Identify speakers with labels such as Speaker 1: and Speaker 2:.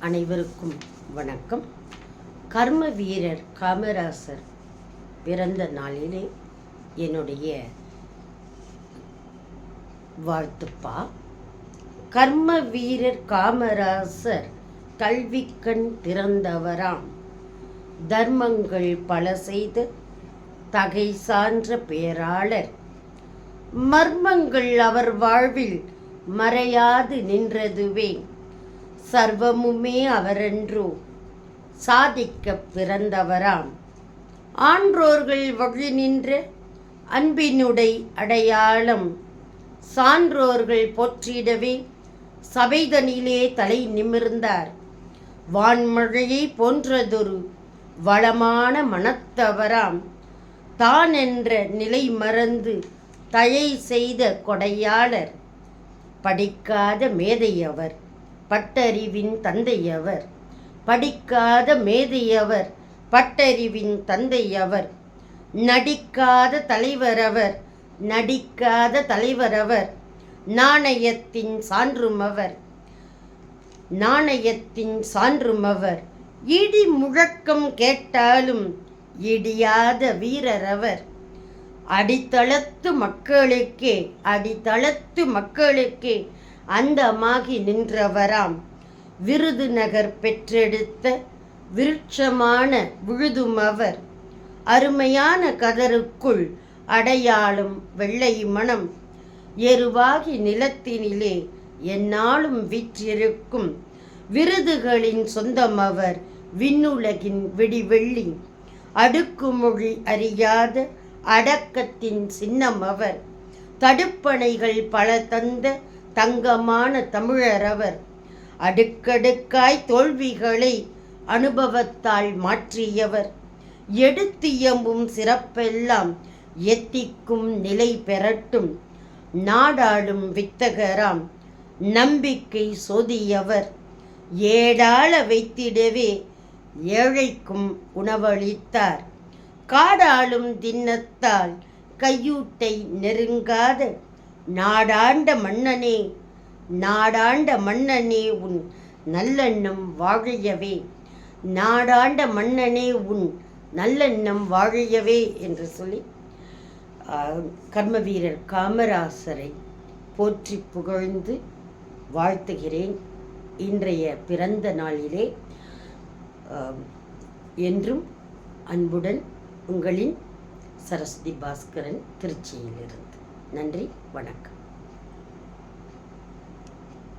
Speaker 1: அனைவருக்கும் வணக்கம். கர்ம வீரர் காமராசர் பிறந்த நாளிலே என்னுடைய வாழ்த்துப்பா. கர்ம வீரர் காமராசர் கல்விக்கண் திறந்தவராம், தர்மங்கள் பல செய்து தகை சான்ற பேராளர், மர்மங்கள் அவர் வாழ்வில் மறையாது நின்றதுவே, சர்வமுமே அவரென்றோ சாதிக்க பிறந்தவராம், ஆன்றோர்கள் வழி நின்ற அன்பினுடை அடையாளம், சான்றோர்கள் போற்றிடவே சபைதனிலே தலை நிமிர்ந்தார், வான்மழையை போன்றதொரு வளமான மனத்தவராம், தான் என்ற நிலை மறந்து தயை செய்த கொடையாளர், படிக்காத மேதையவர் பட்டறிவின் தந்தையவர், படிக்காத மேதையவர் பட்டறிவின் தந்தையவர், நடிக்காத தலைவரவர் நடிக்காத தலைவரவர், நாணயத்தின் சான்றுமவர் நாணயத்தின் சான்றுமவர், இடி முழக்கம் கேட்டாலும் இடியாத வீரரவர், அடித்தளத்து மக்களுக்கே அந்தமாகி நின்றவராம், விருதுநகர் பெற்றெடுத்த விருட்சமான விழுதுமவர், அருமையான கதருக்குள் அடையாளம் வெள்ளை மனம், எருவாகி நிலத்தினிலே எந்நாளும் வீற்றிருக்கும் விருதுகளின் சொந்தமவர், விண்ணுலகின் விடிவெள்ளி, அடுக்குமொழி அறியாத அடக்கத்தின் சின்னமவர், தடுப்பணைகள் பல தந்த தங்கமான தமிழரவர், அடுக்கடுக்காய் தோல்விகளை அனுபவத்தால் மாற்றியவர், எடுத்தியம்பும் சிறப்பெல்லாம் எத்திக்கும் நிலை பெறட்டும், நாடாளும் வித்தகராம் நம்பிக்கை சோதியவர், ஏடாள வைத்திடவே ஏழைக்கும் உணவளித்தார், காடாளும் திண்ணத்தால் கையூட்டை நெருங்காத நாடாண்ட மன்னனே உன் நல்லெண்ணம் வாழியவே, நாடாண்ட மன்னனே உன் நல்லெண்ணம் வாழியவே என்று சொல்லி கர்மவீரர் காமராசரை போற்றி புகழ்ந்து வாழ்த்துகிறேன். இன்றைய பிறந்த நாளிலே என்றும் அன்புடன் உங்களின் சரஸ்வதி பாஸ்கரன், திருச்சியிலிருந்து. நன்றி, வணக்கம்.